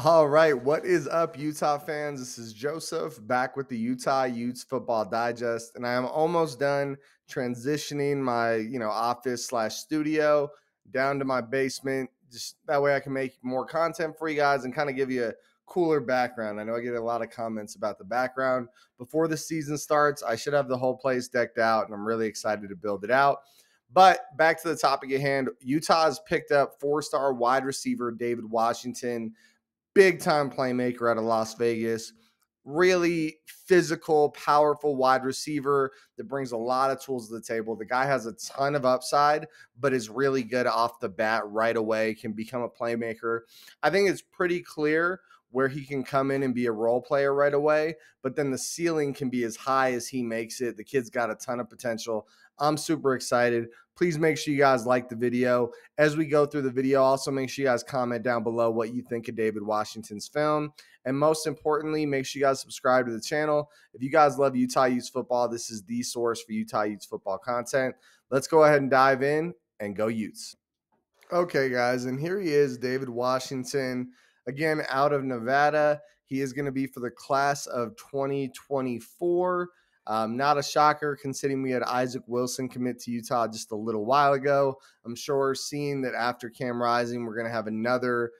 All right, what is up, Utah fans? This is Joseph back with the Utah Utes Football Digest, and I am almost done transitioning my office slash studio down to my basement. Just that way, I can make more content for you guys and kind of give you a cooler background. I know I get a lot of comments about the background before the season starts. I should have the whole place decked out, and I'm really excited to build it out. But back to the topic at hand, Utah has picked up four-star wide receiver David Washington, big time playmaker out of Las Vegas. Really physical, powerful wide receiver that brings a lot of tools to the table. The guy has a ton of upside, but is really good off the bat right away, can become a playmaker. I think it's pretty clear where he can come in and be a role player right away, but then the ceiling can be as high as he makes it. The kid's got a ton of potential. I'm super excited. Please make sure you guys like the video. As we go through the video, also make sure you guys comment down below what you think of David Washington's film. And most importantly, make sure you guys subscribe to the channel. If you guys love Utah Utes football, this is the source for Utah Utes football content. Let's go ahead and dive in and go Utes. Okay, guys, and here he is, David Washington, again out of Nevada. He is going to be for the class of 2024. Not a shocker considering we had Isaac Wilson commit to Utah just a little while ago. I'm sure seeing that after Cam Rising, we're going to have another,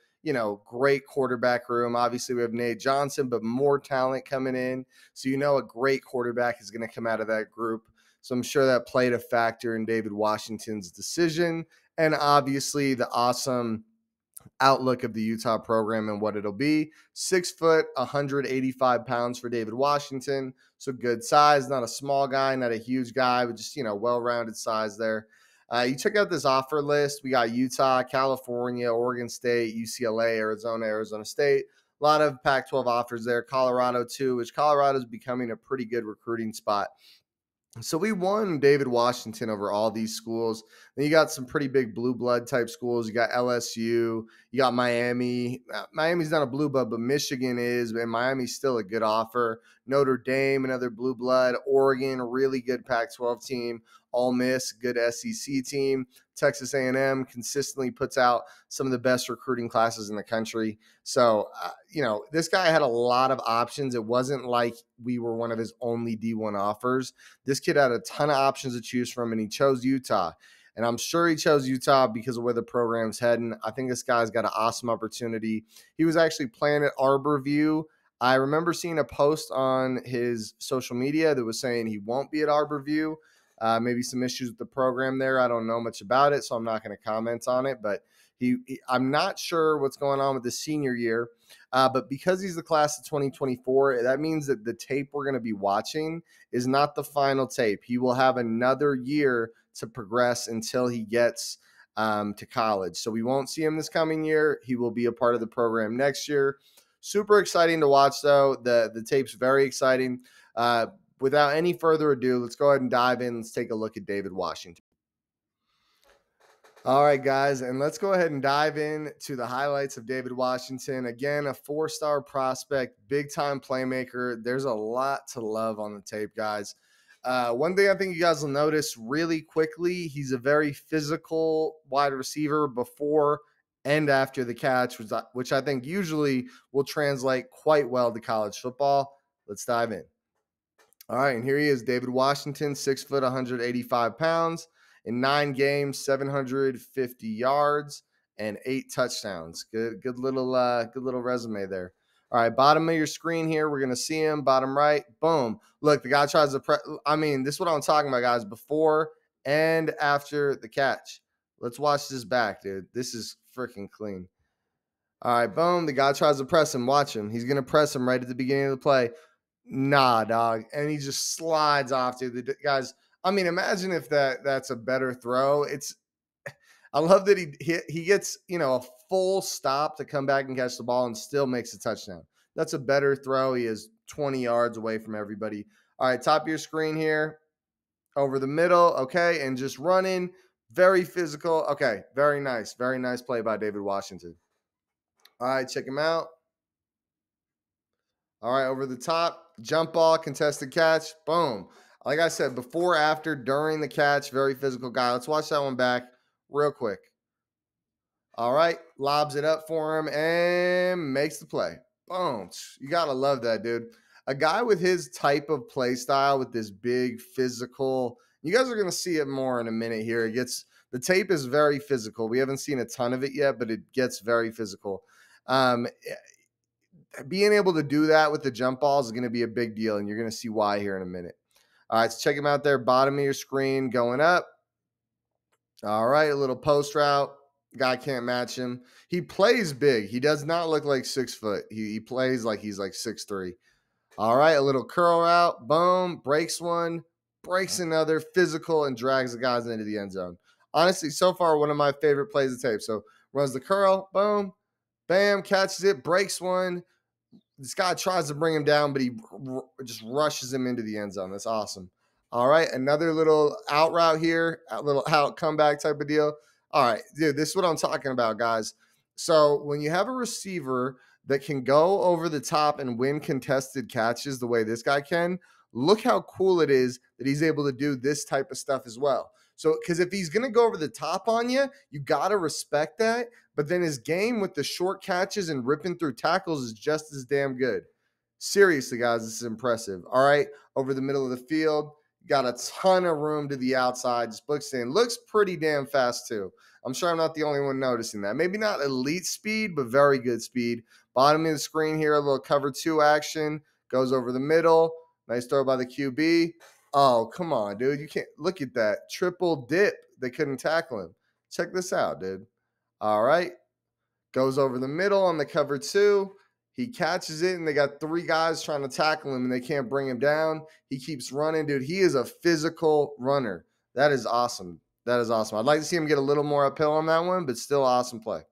great quarterback room. Obviously, we have Nate Johnson, but more talent coming in. So, a great quarterback is going to come out of that group. So I'm sure that played a factor in David Washington's decision, and obviously the awesome outlook of the Utah program and what it'll be. 6 foot, 185 pounds for David Washington. So good size, not a small guy, not a huge guy, but just, well-rounded size there. You check out this offer list. We got Utah, California, Oregon State, UCLA, Arizona State. A lot of Pac-12 offers there. Colorado too, which Colorado is becoming a pretty good recruiting spot. So we won David Washington over all these schools. Then you got some pretty big blue blood type schools. You got LSU, you got Miami. Miami's not a blue blood, but Michigan is, and Miami's still a good offer. Notre Dame, another blue blood. Oregon, really good Pac-12 team. Ole Miss, good SEC team. Texas A&M consistently puts out some of the best recruiting classes in the country. So, this guy had a lot of options. It wasn't like we were one of his only D1 offers. This kid had a ton of options to choose from, and he chose Utah. And I'm sure he chose Utah because of where the program's heading. I think this guy's got an awesome opportunity. He was actually playing at Arborview. I remember seeing a post on his social media that was saying he won't be at Arborview. Maybe some issues with the program there. I don't know much about it, so I'm not going to comment on it. But I'm not sure what's going on with his senior year. But because he's the class of 2024, that means that the tape we're going to be watching is not the final tape. He will have another year to progress until he gets to college. So we won't see him this coming year. He will be a part of the program next year. Super exciting to watch, though. The tape's very exciting. Without any further ado, let's go ahead and dive in. Let's take a look at David Washington. All right, guys, and let's go ahead and dive in to the highlights of David Washington. Again, a four-star prospect, big-time playmaker. There's a lot to love on the tape, guys. One thing I think you guys will notice really quickly, he's a very physical wide receiver before and after the catch, which I think usually will translate quite well to college football. Let's dive in. All right, and here he is, David Washington, 6 foot, 185 pounds. In 9 games, 750 yards and 8 touchdowns. Good little resume there. All right, bottom of your screen here, we're gonna see him. Bottom right, boom. Look, the guy tries to this is what I'm talking about, guys. Before and after the catch. Let's watch this back, dude. This is freaking clean. All right, boom. The guy tries to press him. Watch him. He's gonna press him right at the beginning of the play. Nah, dog. And he just slides off, dude. The guys. Imagine if that's a better throw. I love that he gets, a full stop to come back and catch the ball and still makes a touchdown. That's a better throw. He is 20 yards away from everybody. All right, top of your screen here, over the middle, okay, and just running, very physical. Okay, very nice play by David Washington. All right, check him out. All right, over the top, jump ball, contested catch, boom. Like I said, before, after, during the catch, very physical guy. Let's watch that one back real quick. All right, lobs it up for him and makes the play. Boom. You got to love that, dude. A guy with his type of play style, with this big physical, you guys are going to see it more in a minute here. The tape is very physical. We haven't seen a ton of it yet, but it gets very physical. Um, Being able to do that with the jump balls is going to be a big deal, and you're going to see why here in a minute. All right, so check him out there, bottom of your screen, going up. All right, a little post route. Guy can't match him. He plays big. He does not look like 6 foot. He plays like he's like 6'3". All right, a little curl route. Boom, breaks one, breaks another, physical, and drags the guys into the end zone. Honestly, so far, one of my favorite plays of tape. So runs the curl, boom, bam, catches it, breaks one. This guy tries to bring him down, but he just rushes him into the end zone. That's awesome. All right, another little out route here, a little out comeback type of deal. All right, dude, this is what I'm talking about, guys. So when you have a receiver that can go over the top and win contested catches the way this guy can, look how cool it is that he's able to do this type of stuff as well. So, because if he's going to go over the top on you, you got to respect that. But then his game with the short catches and ripping through tackles is just as damn good. Seriously, guys, this is impressive. All right, over the middle of the field, got a ton of room to the outside. Just looks pretty damn fast too. I'm sure I'm not the only one noticing that. Maybe not elite speed, but very good speed. Bottom of the screen here, a little cover 2 action. Goes over the middle. Nice throw by the QB. Oh, come on, dude. You can't look at that. Triple dip. They couldn't tackle him. Check this out, dude. All right. Goes over the middle on the cover 2. He catches it, and they got 3 guys trying to tackle him, and they can't bring him down. He keeps running, dude. He is a physical runner. That is awesome. That is awesome. I'd like to see him get a little more uphill on that one, but still awesome play.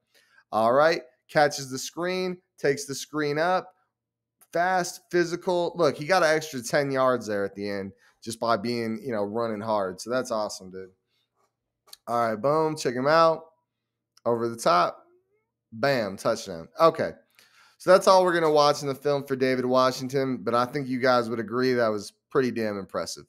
All right. Catches the screen, takes the screen up. Fast, physical. Look, he got an extra 10 yards there at the end just by being, running hard. So that's awesome, dude. All right, boom. Check him out. Over the top. Bam, touchdown. Okay. So that's all we're going to watch in the film for David Washington, but I think you guys would agree that was pretty damn impressive.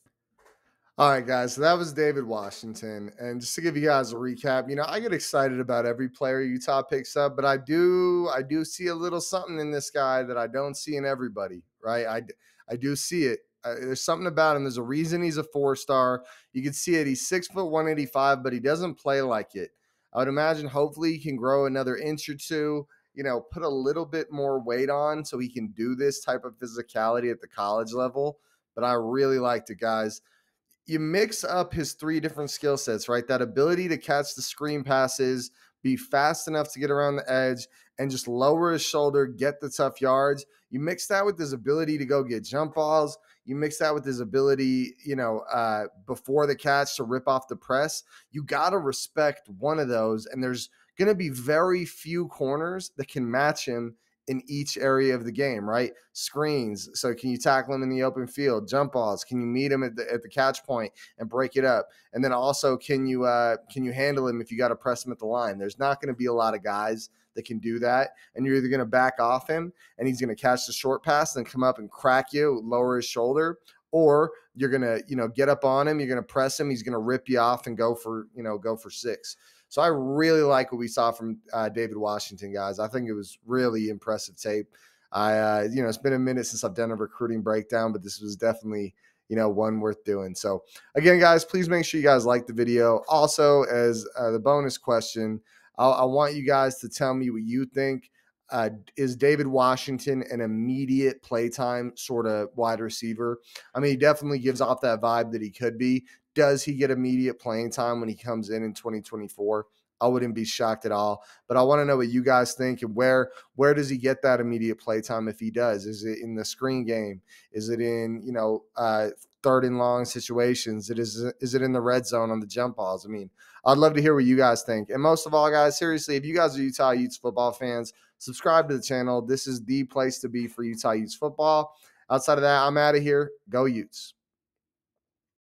All right, guys. So that was David Washington. And just to give you guys a recap, I get excited about every player Utah picks up, but I do see a little something in this guy that I don't see in everybody, right? I do see it. There's something about him. There's a reason he's a 4-star. You can see it. He's 6 foot 185, but he doesn't play like it. I would imagine hopefully he can grow another inch or two, put a little bit more weight on so he can do this type of physicality at the college level. But I really liked it, guys. You mix up his 3 different skill sets, right? That ability to catch the screen passes, be fast enough to get around the edge, and just lower his shoulder, get the tough yards. You mix that with his ability to go get jump balls. You mix that with his ability, before the catch to rip off the press. You got to respect one of those. And there's going to be very few corners that can match him in each area of the game, right? Screens. So can you tackle him in the open field? Jump balls. Can you meet him at the catch point and break it up? And then also, can you handle him if you got to press him at the line? There's not going to be a lot of guys that can do that. And you're either going to back off him and he's going to catch the short pass and come up and crack you, lower his shoulder, or you're going to, get up on him. You're going to press him. He's going to rip you off and go for 6. So I really like what we saw from David Washington, guys. I think it was really impressive tape. It's been a minute since I've done a recruiting breakdown, but this was definitely, one worth doing. So again, guys, please make sure you guys like the video. Also, as the bonus question, I want you guys to tell me what you think. Is David Washington an immediate playtime sort of wide receiver? I mean, he definitely gives off that vibe that he could be. Does he get immediate playing time when he comes in 2024? I wouldn't be shocked at all. But I want to know what you guys think and where does he get that immediate play time if he does? Is it in the screen game? Is it in, 3rd and long situations? Is it in the red zone on the jump balls? I mean, I'd love to hear what you guys think. And most of all, guys, seriously, if you guys are Utah Utes football fans, subscribe to the channel. This is the place to be for Utah Utes football. Outside of that, I'm out of here. Go Utes.